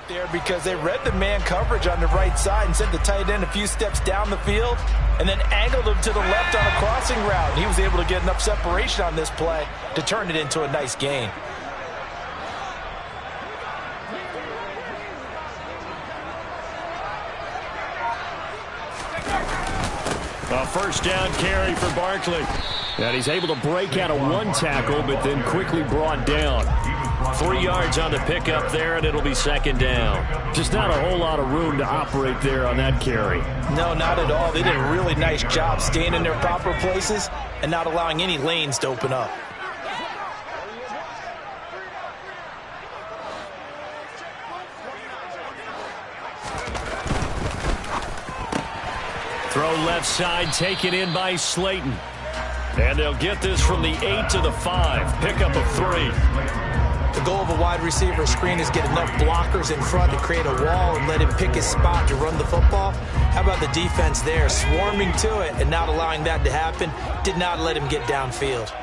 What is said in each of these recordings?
there because they read the man coverage on the right side and sent the tight end a few steps down the field and then angled him to the left on a crossing route. And he was able to get enough separation on this play to turn it into a nice gain. A first down carry for Barkley. And he's able to break out of one tackle, but then quickly brought down. 3 yards on the pickup there, and it'll be second down. Just not a whole lot of room to operate there on that carry. No, not at all. They did a really nice job staying in their proper places and not allowing any lanes to open up. Throw left side, taken in by Slayton. And they'll get this from the 8 to the 5. Pickup of 3. The goal of a wide receiver screen is get enough blockers in front to create a wall and let him pick his spot to run the football. How about the defense there, swarming to it and not allowing that to happen? Did not let him get downfield.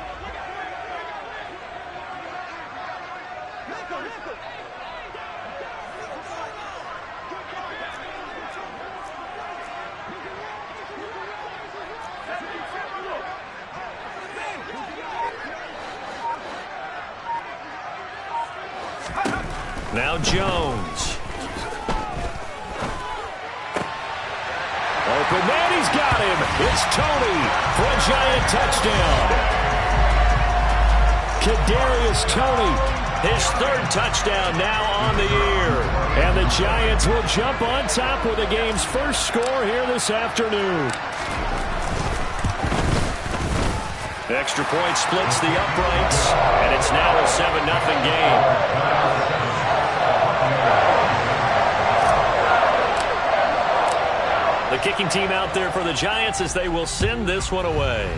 Now Jones. Open man, he's got him. It's Tony for a Giant touchdown. Kadarius Toney, his 3rd touchdown now on the year. And the Giants will jump on top with the game's first score here this afternoon. The extra point splits the uprights, and it's now a 7-0 game. The kicking team out there for the Giants as they will send this one away.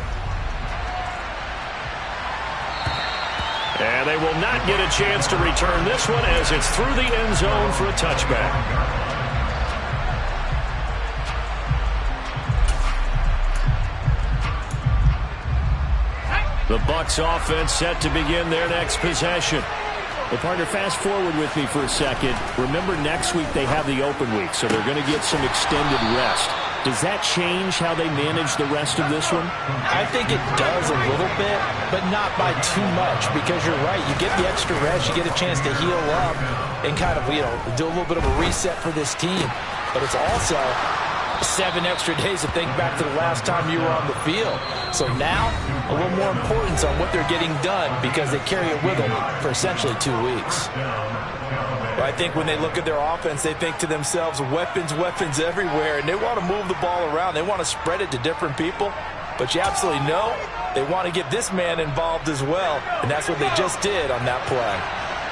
And they will not get a chance to return this one as it's through the end zone for a touchback. The Bucs offense set to begin their next possession. Well, partner, fast forward with me for a second. Remember, next week they have the open week, so they're going to get some extended rest. Does that change how they manage the rest of this one? I think it does a little bit, but not by too much, because you're right. You get the extra rest, you get a chance to heal up and kind of, do a little bit of a reset for this team. But it's also 7 extra days to think back to the last time you were on the field. So now, a little more importance on what they're getting done because they carry it with them for essentially 2 weeks. But I think when they look at their offense, they think to themselves, weapons, weapons everywhere, and they want to move the ball around. They want to spread it to different people. But you absolutely know they want to get this man involved as well, and that's what they just did on that play.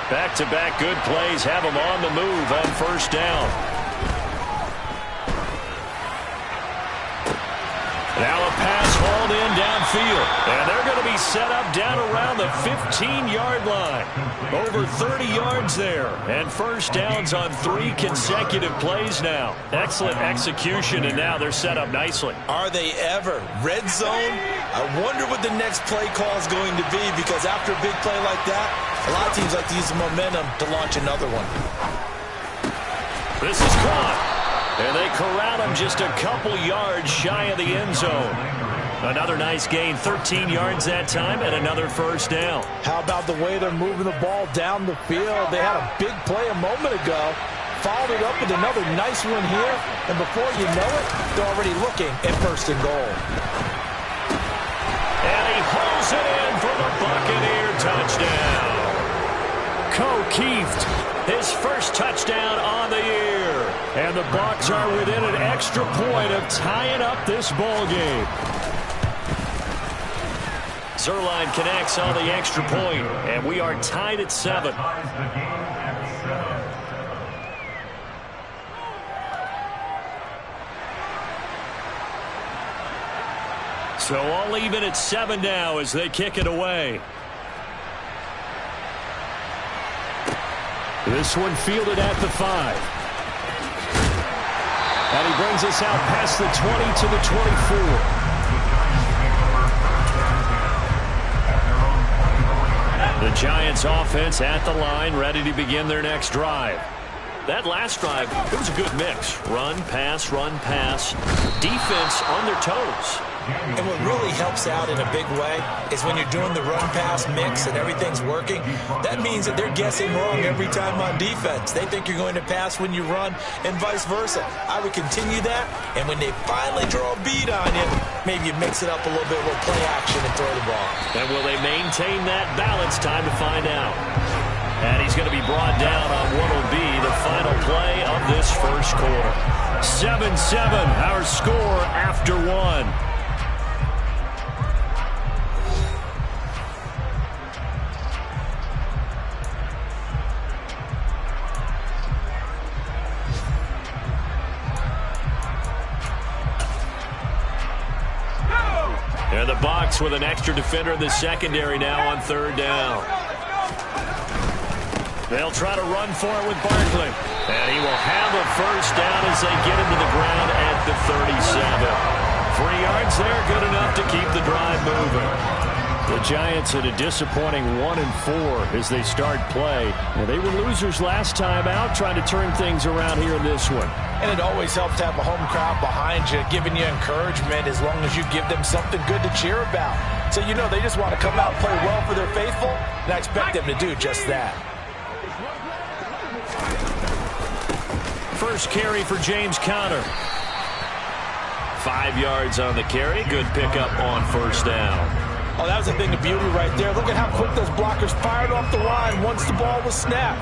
Back-to-back good plays have them on the move on first down. Now a pass hauled in downfield. And they're going to be set up down around the 15-yard line. Over 30 yards there. And first downs on 3 consecutive plays now. Excellent execution, and now they're set up nicely. Are they ever? Red zone? I wonder what the next play call is going to be, because after a big play like that, a lot of teams like to use the momentum to launch another one. This is caught. And they corral him just a couple yards shy of the end zone. Another nice gain, 13 yards that time, and another first down. How about the way they're moving the ball down the field? They had a big play a moment ago, followed it up with another nice one here, and before you know it, they're already looking at first and goal. And he hauls it in for the Buccaneer touchdown. Keeft, his first touchdown on the year. And the Bucs are within an extra point of tying up this ball game. Zerline connects on the extra point, and we are tied at 7. So all even at 7 now as they kick it away. This one fielded at the 5. And he brings us out past the 20 to the 24. The Giants offense at the line, ready to begin their next drive. That last drive, it was a good mix. Run, pass, defense on their toes. And what really helps out in a big way is when you're doing the run-pass mix and everything's working, that means that they're guessing wrong every time on defense. They think you're going to pass when you run and vice versa. I would continue that, and when they finally draw a bead on you, maybe you mix it up a little bit with play action and throw the ball. And will they maintain that balance? Time to find out. And he's going to be brought down on what will be the final play of this first quarter. 7-7, our score after one. And the Bucs with an extra defender in the secondary now on third down. They'll try to run for it with Barkley. And he will have a first down as they get into the ground at the 37. 3 yards there, good enough to keep the drive moving. The Giants at a disappointing 1-4 as they start play. And they were losers last time out, trying to turn things around here in this one. And it always helps to have a home crowd behind you, giving you encouragement as long as you give them something good to cheer about. So you know they just want to come out and play well for their faithful, and I expect them to do just that. First carry for James Conner. 5 yards on the carry. Good pickup on first down. Oh, that was a thing of beauty right there. Look at how quick those blockers fired off the line once the ball was snapped.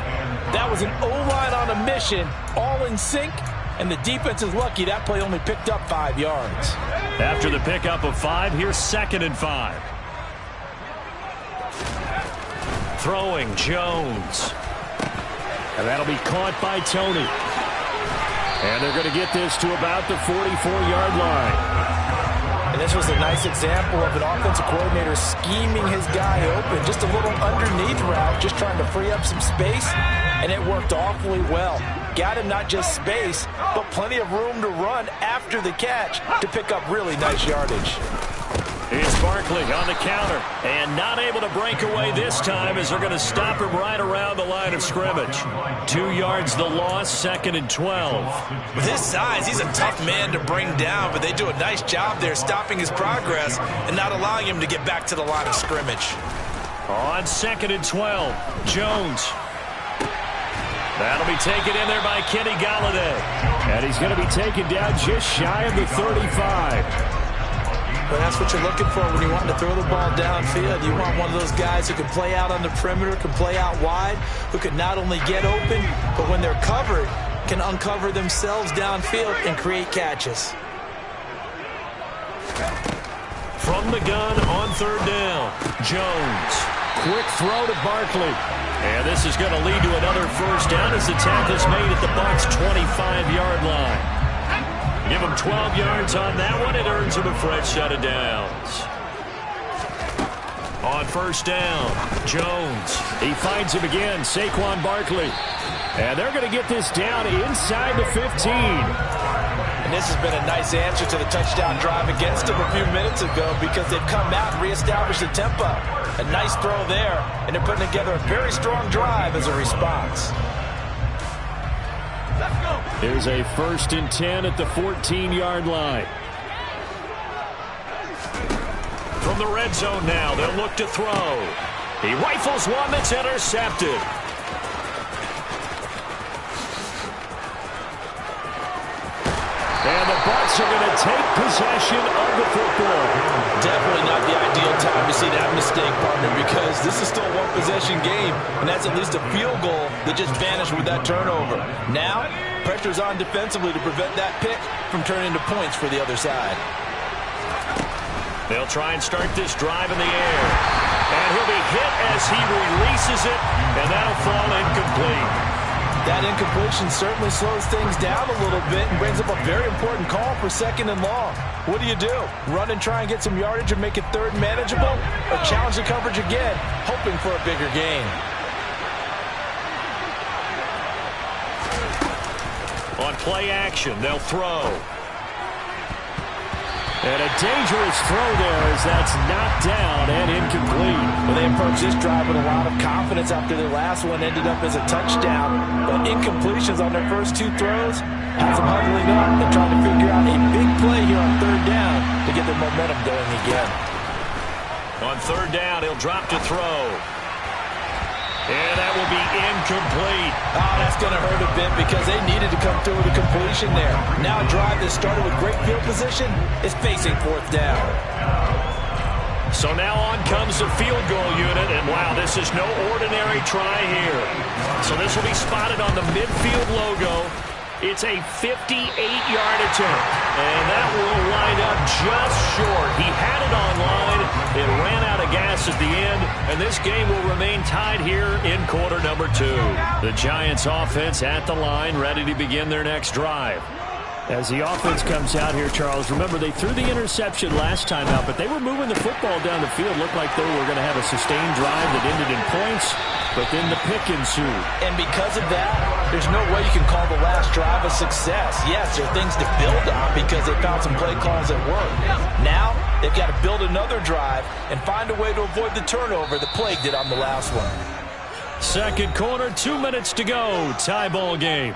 That was an O-line on a mission, all in sync, and the defense is lucky that play only picked up 5 yards. After the pickup of 5, here's 2nd and 5. Throwing Jones. And that'll be caught by Tony. And they're going to get this to about the 44-yard line. And this was a nice example of an offensive coordinator scheming his guy open. Just a little underneath route, just trying to free up some space, and it worked awfully well. Got him not just space, but plenty of room to run after the catch to pick up really nice yardage. It's Barkley on the counter, and not able to break away this time as they're going to stop him right around the line of scrimmage. 2 yards the loss, 2nd and 12. With his size, he's a tough man to bring down, but they do a nice job there stopping his progress and not allowing him to get back to the line of scrimmage. On 2nd and 12, Jones. That'll be taken in there by Kenny Golladay. And he's going to be taken down just shy of the 35. But that's what you're looking for when you want to throw the ball downfield. You want one of those guys who can play out on the perimeter, can play out wide, who can not only get open, but when they're covered, can uncover themselves downfield and create catches. From the gun on third down, Jones. Quick throw to Barkley. And this is going to lead to another first down as the tackle's made at the Bucs' 25-yard line. Give him 12 yards on that one. It earns him a fresh set of downs. On first down, Jones. He finds him again, Saquon Barkley. And they're going to get this down inside the 15. And this has been a nice answer to the touchdown drive against them a few minutes ago because they've come out and reestablished the tempo. A nice throw there, and they're putting together a very strong drive as a response. There's a 1st and 10 at the 14-yard line. From the red zone now, they'll look to throw. He rifles one that's intercepted. And the Bucs are going to take possession of the football. Definitely not the ideal time to see that mistake, partner, because this is still a one-possession game, and that's at least a field goal that just vanished with that turnover. Now, pressure's on defensively to prevent that pick from turning into points for the other side. They'll try and start this drive in the air. And he'll be hit as he releases it, and that'll fall incomplete. That incompletion certainly slows things down a little bit and brings up a very important call for 2nd and long. What do? Run and try and get some yardage and make it 3rd manageable? Or challenge the coverage again, hoping for a bigger gain? On play action, they'll throw. And a dangerous throw there as that's knocked down and incomplete. Well, they approached this drive with a lot of confidence after their last one ended up as a touchdown. But incompletions on their first two throws has them huddling up and trying to figure out a big play here on third down to get their momentum going again. On third down, he'll drop to throw. And that will be incomplete. Oh, that's going to hurt a bit because they needed to come through with a completion there. Now a drive that started with great field position is facing fourth down. So now on comes the field goal unit, and wow, this is no ordinary try here. So this will be spotted on the midfield logo. It's a 58-yard attempt, and that will wind up just short. He had it on line. It ran out of gas at the end, and this game will remain tied here in quarter number 2. The Giants offense at the line, ready to begin their next drive. As the offense comes out here, Charles, remember they threw the interception last time out, but they were moving the football down the field. Looked like they were going to have a sustained drive that ended in points, but then the pick ensued. And because of that, there's no way you can call the last drive a success. Yes, there are things to build on because they found some play calls that work. Now, they've got to build another drive and find a way to avoid the turnover that plagued it on the last one. Second quarter, 2 minutes to go. Tie ball game.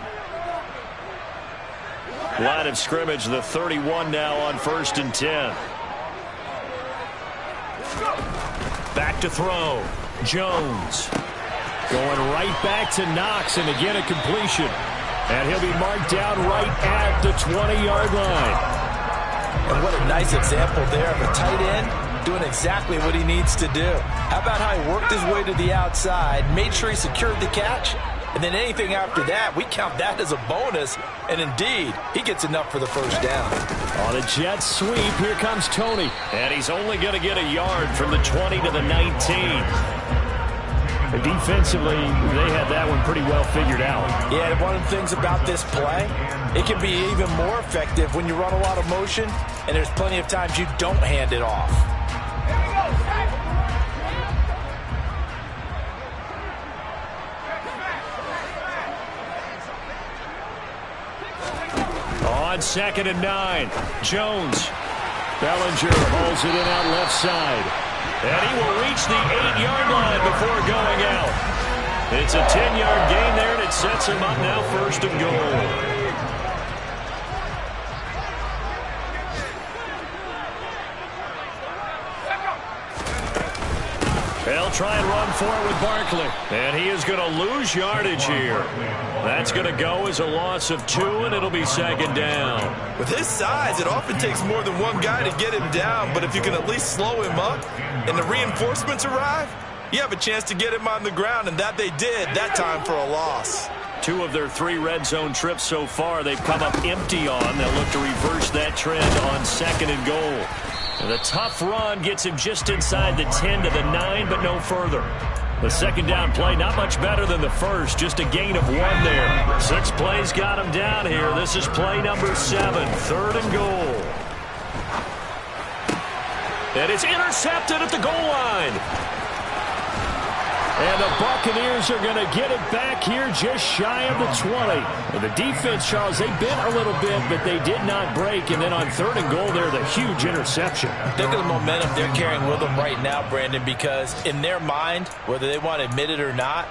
Line of scrimmage, the 31 now on 1st and 10. Back to throw. Jones. Going right back to Knox, and again a completion. And he'll be marked down right at the 20-yard line. And what a nice example there of a tight end doing exactly what he needs to do. How about how he worked his way to the outside, made sure he secured the catch, and then anything after that, we count that as a bonus. And indeed, he gets enough for the first down. On a jet sweep, here comes Tony. And he's only going to get a yard from the 20 to the 19. Defensively, they had that one pretty well figured out. Yeah, and one of the things about this play, it can be even more effective when you run a lot of motion, and there's plenty of times you don't hand it off. On 2nd and 9, Jones. Bellinger hauls it in out left side. And he will reach the 8-yard line before going out. It's a 10-yard gain there, and it sets him up now 1st and goal. They'll try and run for it with Barkley. And he is going to lose yardage here. That's going to go as a loss of 2, and it'll be 2nd down. With his size, it often takes more than one guy to get him down, but if you can at least slow him up and the reinforcements arrive, you have a chance to get him on the ground, and that they did that time for a loss. 2 of their 3 red zone trips so far, they've come up empty on. They'll look to reverse that trend on 2nd and goal. And the tough run gets him just inside the 10 to the 9, but no further. The 2nd down play, not much better than the first, just a gain of 1 there. 6 plays got him down here. This is play number 7, 3rd and goal. And it's intercepted at the goal line. And the Buccaneers are going to get it back here just shy of the 20. And the defense, Charles, they bent a little bit, but they did not break. And then on 3rd and goal there, the huge interception. Look at the momentum they're carrying with them right now, Brandon, because in their mind, whether they want to admit it or not,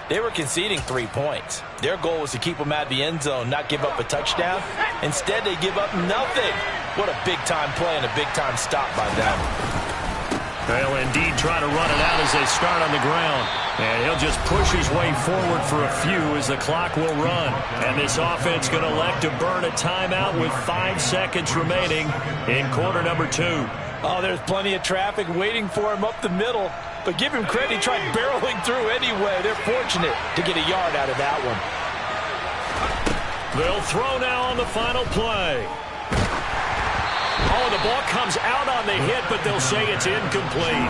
they were conceding 3 points. Their goal was to keep them out of the end zone, not give up a touchdown. Instead, they give up nothing. What a big-time play and a big-time stop by them. They'll indeed try to run it out as they start on the ground. And he'll just push his way forward for a few as the clock will run. And this offense going to elect to burn a timeout with 5 seconds remaining in quarter number 2. Oh, there's plenty of traffic waiting for him up the middle. But give him credit, he tried barreling through anyway. They're fortunate to get a yard out of that one. They'll throw now on the final play. Oh, the ball comes out on the hit, but they'll say it's incomplete.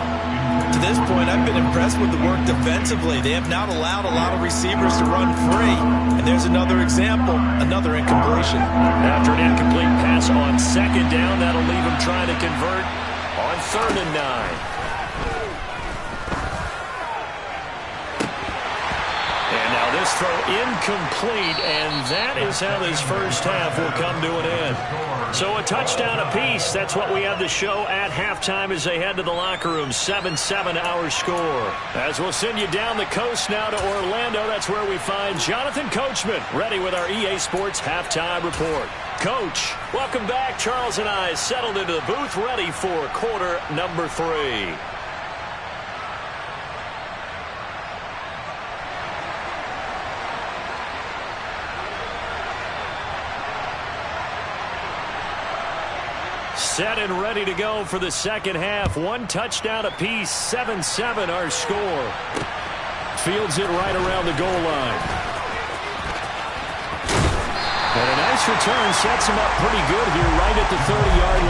To this point, I've been impressed with the work defensively. They have not allowed a lot of receivers to run free. And there's another example, another incompletion. After an incomplete pass on 2nd down, that'll leave him trying to convert on 3rd and 9. And now this throw incomplete, and that is how this first half will come to an end. So a touchdown apiece. That's what we have to show at halftime as they head to the locker room. 7-7 our score. As we'll send you down the coast now to Orlando, that's where we find Jonathan Coachman ready with our EA Sports halftime report. Coach, welcome back. Charles and I settled into the booth ready for quarter number 3. Set and ready to go for the second half. One touchdown apiece. 7-7 our score. Fields it right around the goal line. And a nice return sets him up pretty good here right at the 30-yard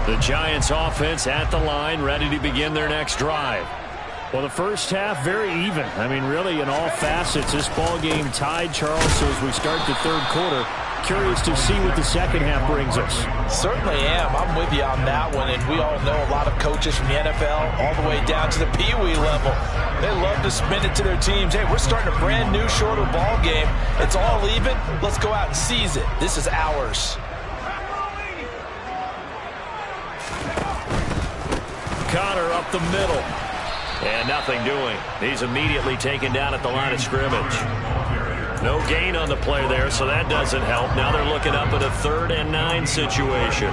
line. The Giants offense at the line, ready to begin their next drive. Well, the first half, very even. I mean, really, in all facets, this ball game tied, Charles. So as we start the third quarter, curious to see what the second half brings us. Certainly am. I'm with you on that one. And we all know a lot of coaches from the NFL all the way down to the Pee Wee level. They love to spin it to their teams. Hey, we're starting a brand new, shorter ball game. It's all even. Let's go out and seize it. This is ours. Connor up the middle. And nothing doing. He's immediately taken down at the line of scrimmage. No gain on the play there, so that doesn't help. Now they're looking up at a 3rd and 9 situation.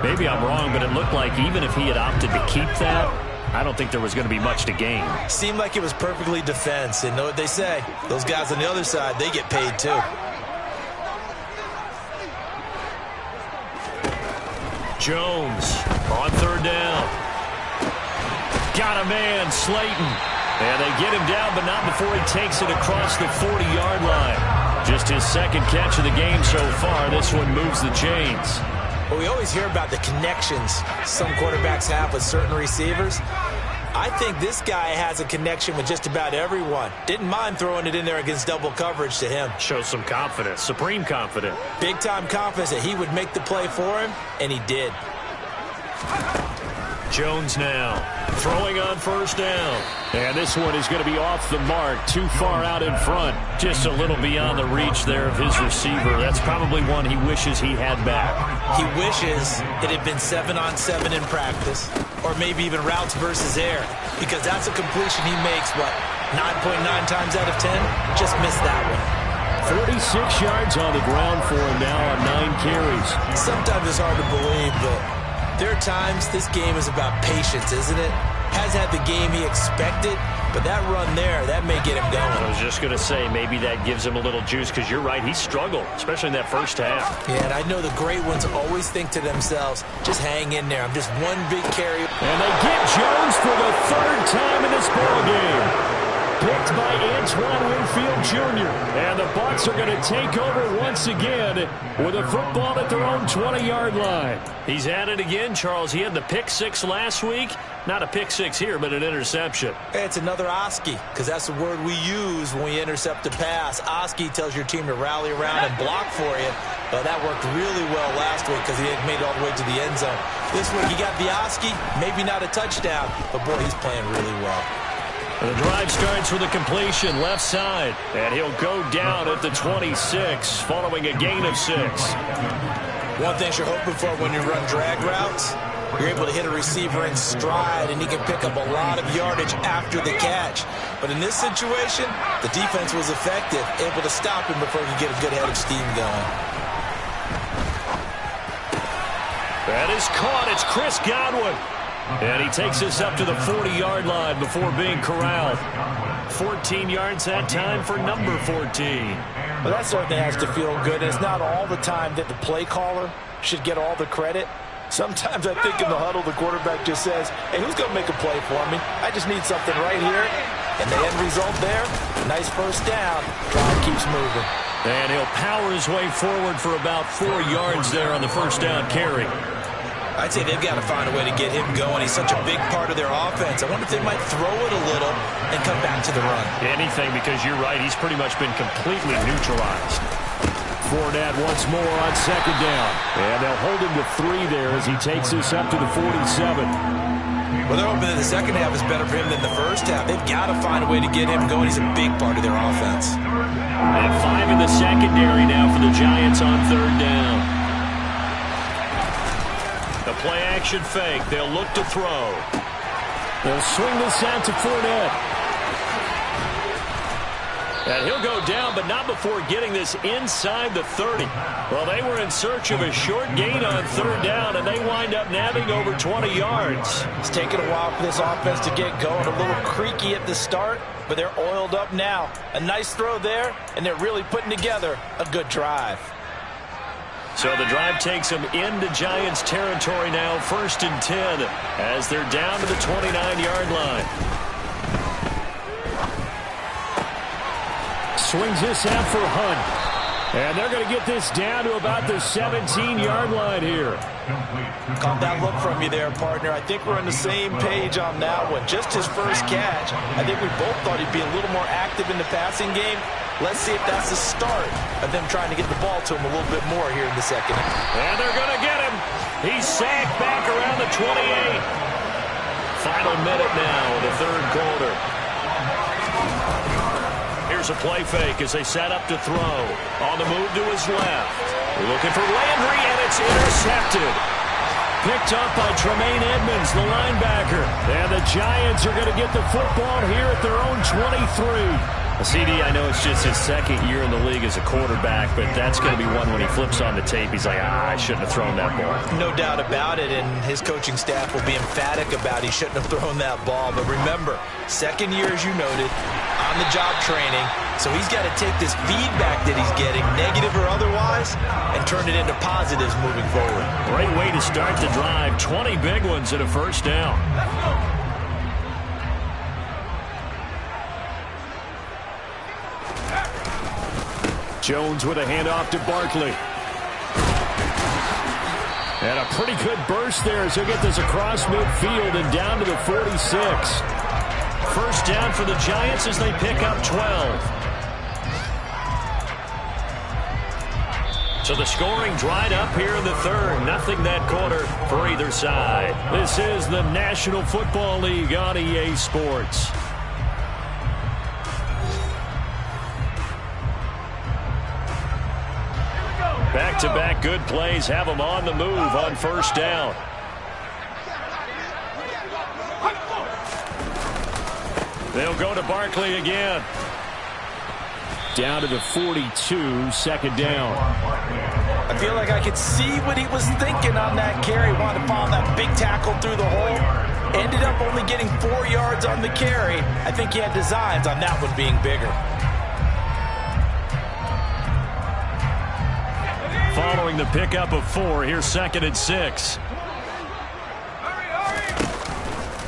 Maybe I'm wrong, but it looked like even if he had opted to keep that, I don't think there was going to be much to gain. Seemed like it was perfectly defense. And know what they say? Those guys on the other side, they get paid too. Jones on 3rd down. Got a man, Slayton. And they get him down, but not before he takes it across the 40-yard line. Just his second catch of the game so far. This one moves the chains. Well, we always hear about the connections some quarterbacks have with certain receivers. I think this guy has a connection with just about everyone. Didn't mind throwing it in there against double coverage to him. Shows some confidence, supreme confidence. Big-time confidence that he would make the play for him, and he did. Jones now throwing on 1st down. And this one is going to be off the mark, too far out in front. Just a little beyond the reach there of his receiver. That's probably one he wishes he had back. He wishes it had been 7-on-7 in practice, or maybe even routes versus air, because that's a completion he makes, 9.9 times out of 10? Just missed that one. 36 yards on the ground for him now on 9 carries. Sometimes it's hard to believe, but there are times this game is about patience, isn't it? Has had the game he expected, but that run there, that may get him going. I was just going to say, maybe that gives him a little juice, because you're right, he struggled, especially in that first half. Yeah, and I know the great ones always think to themselves, just hang in there. I'm just one big carry. And they get Jones for the 3rd time in this ball game. Picked by Antoine Winfield Jr. And the Bucs are going to take over once again with a football at their own 20-yard line. He's at it again, Charles. He had the pick 6 last week. Not a pick 6 here, but an interception. Hey, it's another Oski, because that's the word we use when we intercept a pass. Oski tells your team to rally around and block for you. But that worked really well last week because he made it all the way to the end zone. This week he got the Oski, maybe not a touchdown, but boy, he's playing really well. The drive starts with a completion left side, and he'll go down at the 26 following a gain of 6. One thing you're hoping for when you run drag routes, you're able to hit a receiver in stride, and he can pick up a lot of yardage after the catch. But in this situation, the defense was effective, able to stop him before he could get a good head of steam going. That is caught. It's Chris Godwin. And he takes us up to the 40-yard line before being corralled. 14 yards that time for number 14. Well, that certainly has to feel good. It's not all the time that the play caller should get all the credit. Sometimes I think in the huddle, the quarterback just says, hey, who's going to make a play for me? I just need something right here. And the end result there, nice first down. Drive keeps moving. And he'll power his way forward for about 4 yards there on the first down carry. I'd say they've got to find a way to get him going. He's such a big part of their offense. I wonder if they might throw it a little and come back to the run. Anything, because you're right. He's pretty much been completely neutralized. Fournette once more on second down. And they'll hold him to 3 there as he takes this up to the 47. Well, they're hoping that the second half is better for him than the first half. They've got to find a way to get him going. He's a big part of their offense. And 5 in the secondary now for the Giants on third down. The play-action fake. They'll look to throw. They'll swing this out to Fournette. And he'll go down, but not before getting this inside the 30. Well, they were in search of a short gain on third down, and they wind up nabbing over 20 yards. It's taken a while for this offense to get going. A little creaky at the start, but they're oiled up now. A nice throw there, and they're really putting together a good drive. So the drive takes them into Giants territory now, 1st and 10, as they're down to the 29-yard line. Swings this out for Hunt. And they're going to get this down to about the 17-yard line here. Caught that look from you there, partner. I think we're on the same page on that one. Just his first catch. I think we both thought he'd be a little more active in the passing game. Let's see if that's the start of them trying to get the ball to him a little bit more here in the second. And they're going to get him. He's sacked back around the 28. Final minute now of the third quarter. Here's a play fake as they set up to throw. On the move to his left. Looking for Landry, and it's intercepted. Picked up by Tremaine Edmonds, the linebacker. And the Giants are going to get the football here at their own 23. CD, I know it's just his second year in the league as a quarterback, but that's going to be one when he flips on the tape. He's like, I shouldn't have thrown that ball. No doubt about it, and his coaching staff will be emphatic about he shouldn't have thrown that ball. But remember, second year, as you noted, on-the-job training, so he's got to take this feedback that he's getting, negative or otherwise, and turn it into positives moving forward. Great way to start the drive. 20 big ones at a first down. Jones with a handoff to Barkley. And a pretty good burst there as he'll get this across midfield and down to the 46. First down for the Giants as they pick up 12. So the scoring dried up here in the third. Nothing that quarter for either side. This is the National Football League on EA Sports. Back-to-back good plays have them on the move on first down. They'll go to Barkley again. Down to the 42, second down. I feel like I could see what he was thinking on that carry. Wanted to follow that big tackle through the hole. Ended up only getting 4 yards on the carry. I think he had designs on that one being bigger. Following the pickup of 4, here's 2nd and 6.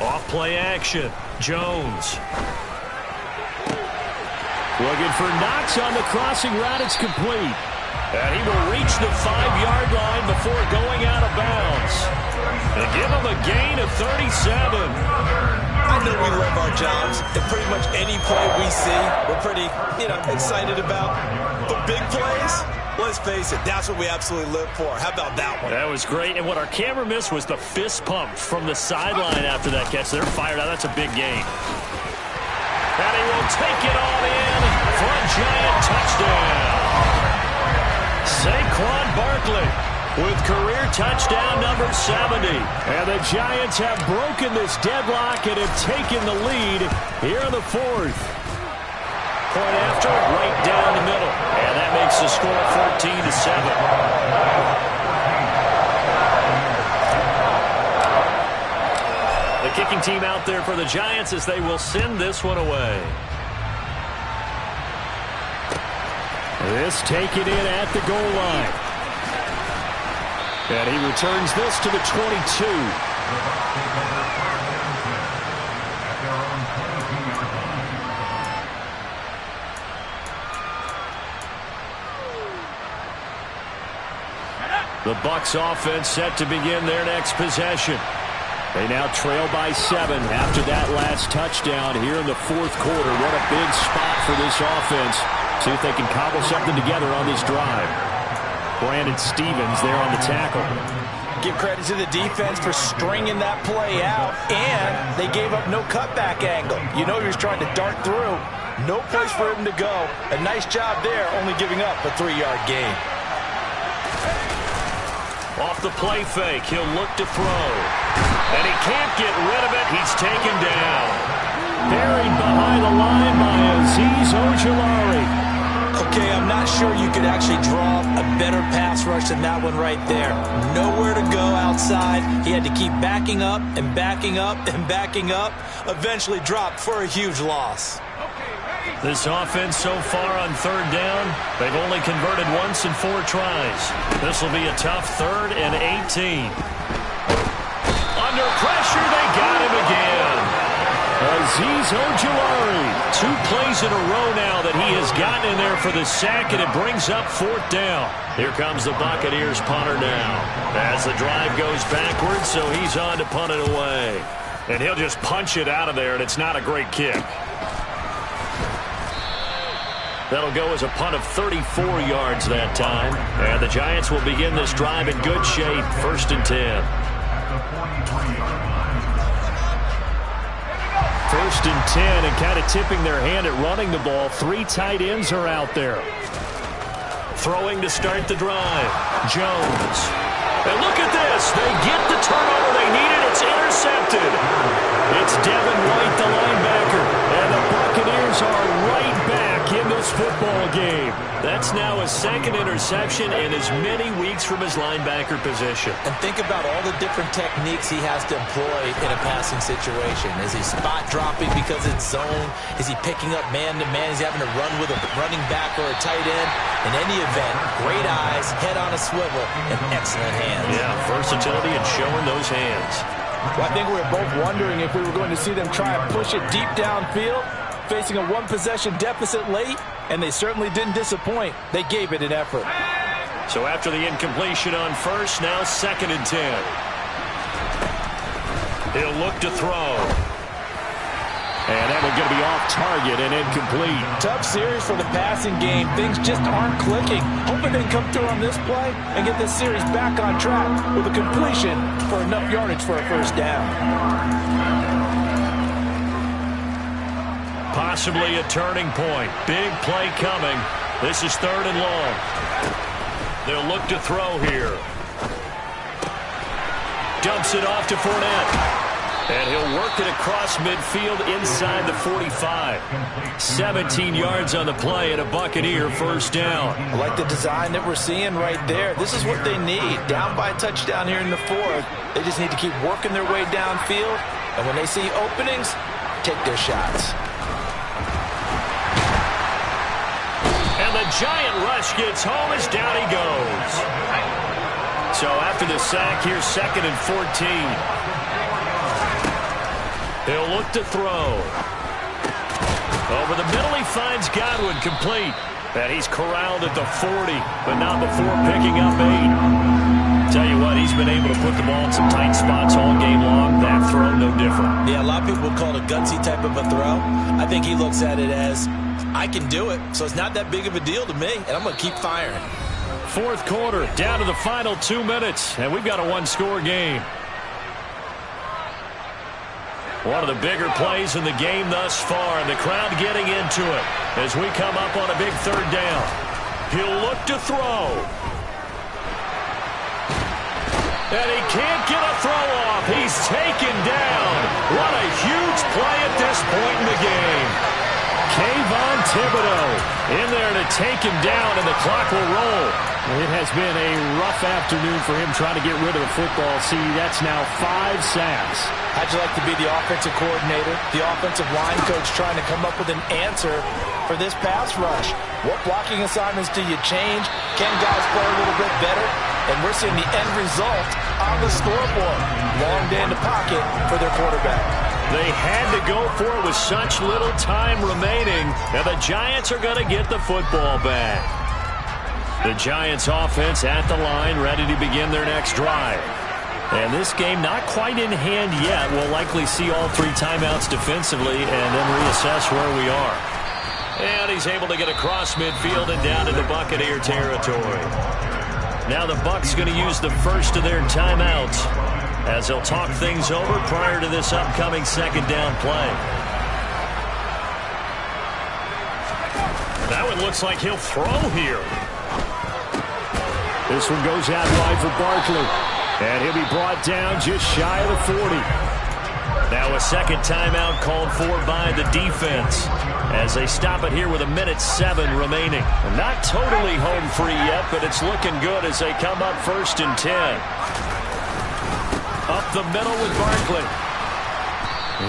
Off play action. Jones. Looking for Knox on the crossing route. It's complete. And he will reach the 5-yard line before going out of bounds. And give him a gain of 37. I know we love our jobs, and pretty much any play we see, we're pretty, excited about. But big plays, let's face it, that's what we absolutely live for. How about that one? That was great. And what our camera missed was the fist pump from the sideline after that catch. They're fired out. That's a big gain. And he will take it on in for a Giant touchdown. Saquon Barkley with career touchdown number 70. And the Giants have broken this deadlock and have taken the lead here in the fourth. Point after, right down the middle. And that makes the score 14-7. The kicking team out there for the Giants as they will send this one away. This taken in at the goal line. And he returns this to the 22. The Bucs offense set to begin their next possession. They now trail by 7 after that last touchdown here in the fourth quarter. What a big spot for this offense. See if they can cobble something together on this drive. Brandon Stevens there on the tackle. Give credit to the defense for stringing that play out, and they gave up no cutback angle. You know he was trying to dart through. No place for him to go. A nice job there, only giving up a 3-yard gain. Off the play fake, he'll look to throw. And he can't get rid of it. He's taken down. Buried behind the line by Azeez Ojulari. Okay, I'm not sure you could actually draw a better pass rush than that one right there. Nowhere to go outside. He had to keep backing up and backing up and backing up. Eventually dropped for a huge loss. This offense so far on 3rd down, they've only converted once in 4 tries. This will be a tough 3rd and 18. Under pressure, they got him again. Azeez Ojulari. 2 plays in a row now that he has gotten in there for the sack, and it brings up 4th down. Here comes the Buccaneers punter now. As the drive goes backwards, so he's on to punt it away. And he'll just punch it out of there, and it's not a great kick. That'll go as a punt of 34 yards that time. And the Giants will begin this drive in good shape, 1st and 10. 1st and 10, and kind of tipping their hand at running the ball. 3 tight ends are out there. Throwing to start the drive. Jones. And look at this. They get the turnover they needed. It's intercepted. It's Devin White, the linebacker. And the Buccaneers are right back in this football game. That's now his 2nd interception in as many weeks from his linebacker position. And think about all the different techniques he has to employ in a passing situation. Is he spot dropping because it's zone? Is he picking up man-to-man? Is he having to run with a running back or a tight end? In any event, great eyes, head on a swivel, and excellent hands. Yeah, versatility and showing those hands. Well, I think we were both wondering if we were going to see them try and push it deep downfield, facing a 1-possession deficit late, and they certainly didn't disappoint. They gave it an effort. So after the incompletion on 1st, now 2nd and 10. He'll look to throw. And that one's going to be off target and incomplete. Tough series for the passing game. Things just aren't clicking. Hoping they can come through on this play and get this series back on track with a completion for enough yardage for a 1st down. Possibly a turning point. Big play coming. This is 3rd and long. They'll look to throw here. Dumps it off to Fournette. And he'll work it across midfield inside the 45. 17 yards on the play and a Buccaneer 1st down. I like the design that we're seeing right there. This is what they need. Down by a touchdown here in the 4th. They just need to keep working their way downfield. And when they see openings, take their shots. And the giant rush gets home as down he goes. So after the sack, here's 2nd and 14. He'll look to throw. Over the middle, he finds Godwin complete. And he's corralled at the 40, but not before picking up 8. Tell you what, he's been able to put the ball in some tight spots all game long. That throw, no different. Yeah, a lot of people would call it a gutsy type of a throw. I think he looks at it as, I can do it, so it's not that big of a deal to me, and I'm going to keep firing. 4th quarter, down to the final 2 minutes, and we've got a 1-score game. One of the bigger plays in the game thus far, and the crowd getting into it as we come up on a big 3rd down. He'll look to throw. And he can't get a throw off. He's taken down. What a huge play at this point in the game. Kayvon Thibodeau in there to take him down, and the clock will roll. It has been a rough afternoon for him trying to get rid of the football. See, that's now 5 sacks. How'd you like to be the offensive coordinator, the offensive line coach trying to come up with an answer for this pass rush? What blocking assignments do you change? Can guys play a little bit better? And we're seeing the end result on the scoreboard. Long day in the pocket for their quarterback. They had to go for it with such little time remaining, and the Giants are going to get the football back. The Giants offense at the line, ready to begin their next drive. And this game not quite in hand yet. We'll likely see all 3 timeouts defensively and then reassess where we are. And he's able to get across midfield and down into Buccaneer territory. Now the Bucs going to use the first of their timeouts as they'll talk things over prior to this upcoming second down play. Now it looks like he'll throw here. This one goes out wide for Barkley. And he'll be brought down just shy of the 40. Now a second timeout called for by the defense as they stop it here with 1:07 remaining. Not totally home free yet, but it's looking good as they come up 1st and 10. Up the middle with Barkley.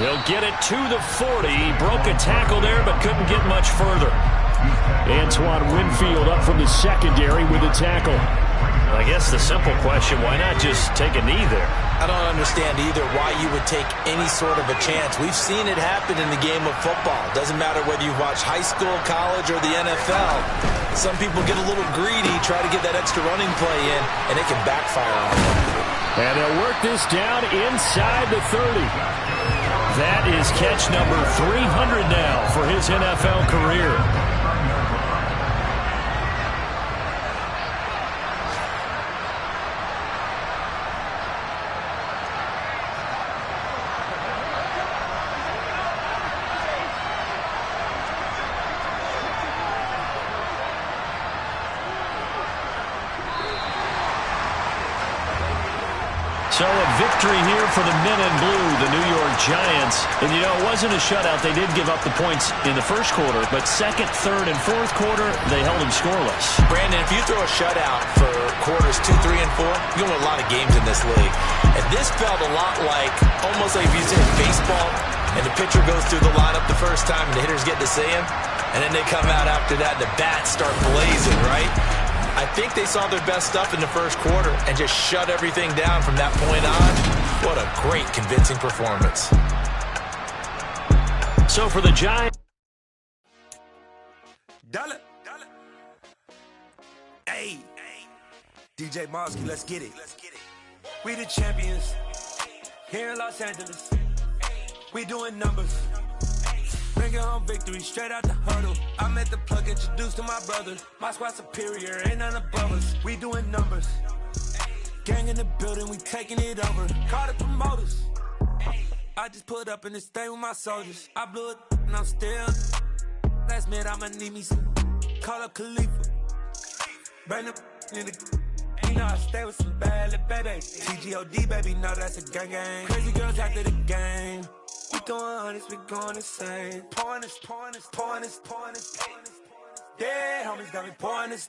He'll get it to the 40. He broke a tackle there, but couldn't get much further. Antoine Winfield up from the secondary with a tackle. I guess the simple question, why not just take a knee there? I don't understand either why you would take any sort of a chance. We've seen it happen in the game of football. Doesn't matter whether you watch high school, college, or the NFL. Some people get a little greedy, try to get that extra running play in, and it can backfire on them. And they'll work this down inside the 30. That is catch number 300 now for his NFL career. So a victory here for the men in blue, the New York Giants. And, you know, it wasn't a shutout. They did give up the points in the first quarter, but second, third, and fourth quarter, they held them scoreless. Brandon, if you throw a shutout for quarters 2, 3, and 4, you're going to win a lot of games in this league. And this felt a lot like, almost like if you said baseball, and the pitcher goes through the lineup the first time, and the hitters get to see him, and then they come out after that, and the bats start blazing, right? I think they saw their best stuff in the first quarter and just shut everything down from that point on. What a great, convincing performance. So for the Giants. Dollar. Hey. DJ Mosky, let's get it. We the champions here in Los Angeles. We doing numbers. Bringing home victory straight out the huddle. I'm at the plug, introduced to my brother. My squad superior, ain't none above us. We doing numbers. Gang in the building, we taking it over. Call the promoters. I just put up in this thing with my soldiers. I blew it and I'm still. Last minute I'ma need me some. Call up Khalifa. Bring them in the. You know I stay with some bad little baby. TGOD baby, know that's a gang. Crazy girls after the game. We going honest, we going insane. Pouring this. Yeah, homies got me pouring this.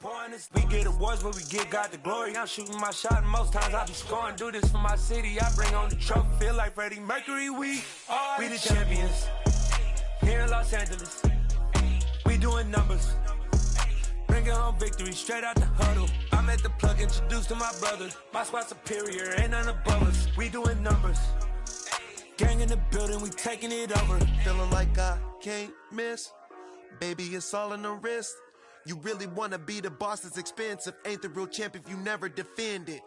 We get awards, but we give God the glory. I'm shooting my shot, and most times I be scoring. Do this for my city, I bring on the trophy. Feel like Freddie Mercury, we the champions. Here in Los Angeles, we doing numbers. Bringing home victory straight out the huddle. I'm at the plug, introduced to my brother. My squad superior, ain't none above us. We doing numbers. Gang in the building, we taking it over. Feeling like I can't miss. Baby, it's all in the wrist. You really wanna be the boss, it's expensive. Ain't the real champ if you never defend it.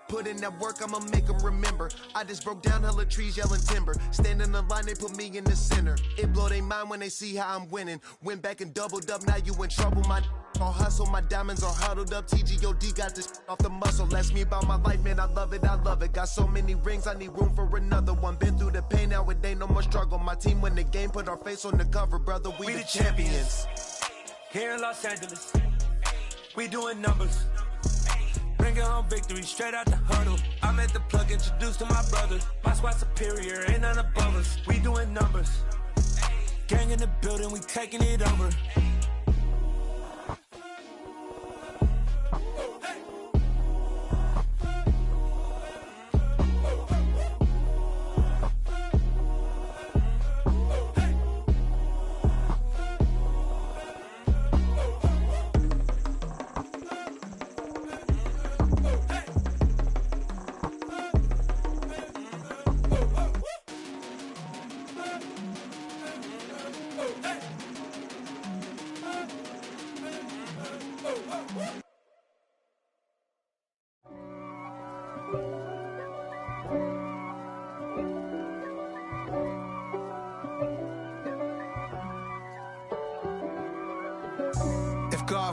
Put in that work, I'ma make them remember. I just broke down hella trees, yelling timber. Stand in the line, they put me in the center. It blow they mind when they see how I'm winning. Went back and doubled up, now you in trouble. My all hustle, my diamonds are huddled up. TGOD got this off the muscle. Ask me about my life, man, I love it. Got so many rings, I need room for another one. Been through the pain, now it ain't no more struggle. My team win the game, put our face on the cover, brother. We the champions. Here in Los Angeles, we doing numbers. Bringing home victory straight out the huddle. I'm at the plug, introduced to my brother. My squad superior, ain't none above us. We doing numbers. Gang in the building, we taking it over.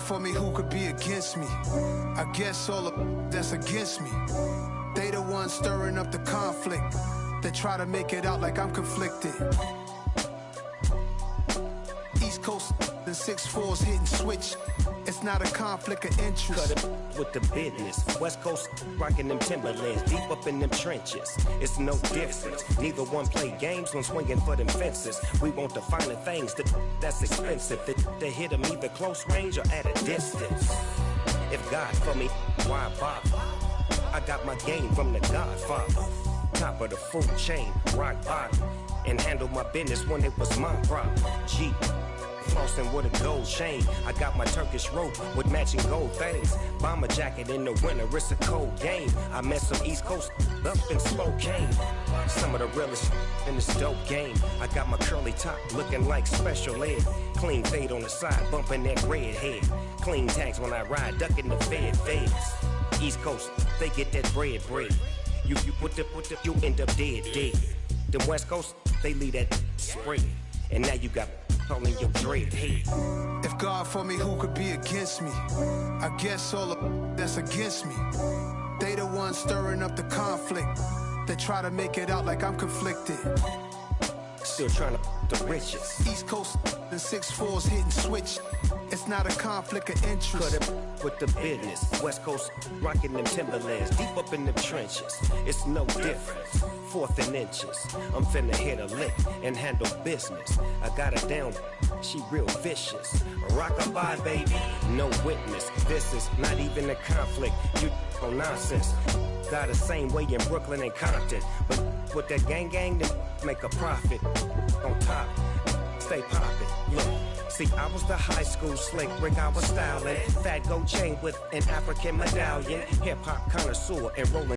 for me, who could be against me? I guess all the that's against me. They the ones stirring up the conflict. They try to make it out like I'm conflicted. East Coast and 6'4s hitting switch. It's not a conflict of interest. Cut it with the business. West Coast rocking them Timberlands, deep up in them trenches. It's no difference. Neither one play games when swinging for them fences. We want the finer things that's expensive. To hit them either close range or at a distance. If God for me, why bother? I got my game from the Godfather. Top of the food chain, rock bottom. And handle my business when it was my problem. G. Flossing with a gold chain. I got my Turkish rope with matching gold things. Bomber jacket in the winter, it's a cold game. I met some East Coast up in Spokane. Some of the realest in this dope game. I got my curly top looking like special ed. Clean fade on the side, bumping that red head. Clean tags when I ride, ducking the feds. East Coast, they get that bread. You you end up dead. The West Coast, they leave that spread. And now you got calling your dread head. If God for me, who could be against me? I guess all the that's against me. They the ones stirring up the conflict. They try to make it out like I'm conflicted. Still trying to the riches. East Coast and 6'4s hitting switch. It's not a conflict of interest. Cut it with the business. West Coast rocking them Timberlands, deep up in them trenches. It's no difference. 4th and inches. I'm finna hit a lick and handle business. I got her down, she real vicious. Rockabye, baby, no witness. This is not even a conflict. You on nonsense. Got the same way in Brooklyn and Compton. But with that gang, then make a profit. On top, stay poppin'. Look. See, I was the high school slick Rick, I was styling. Fat gold chain with an African medallion. Hip-hop connoisseur and rolling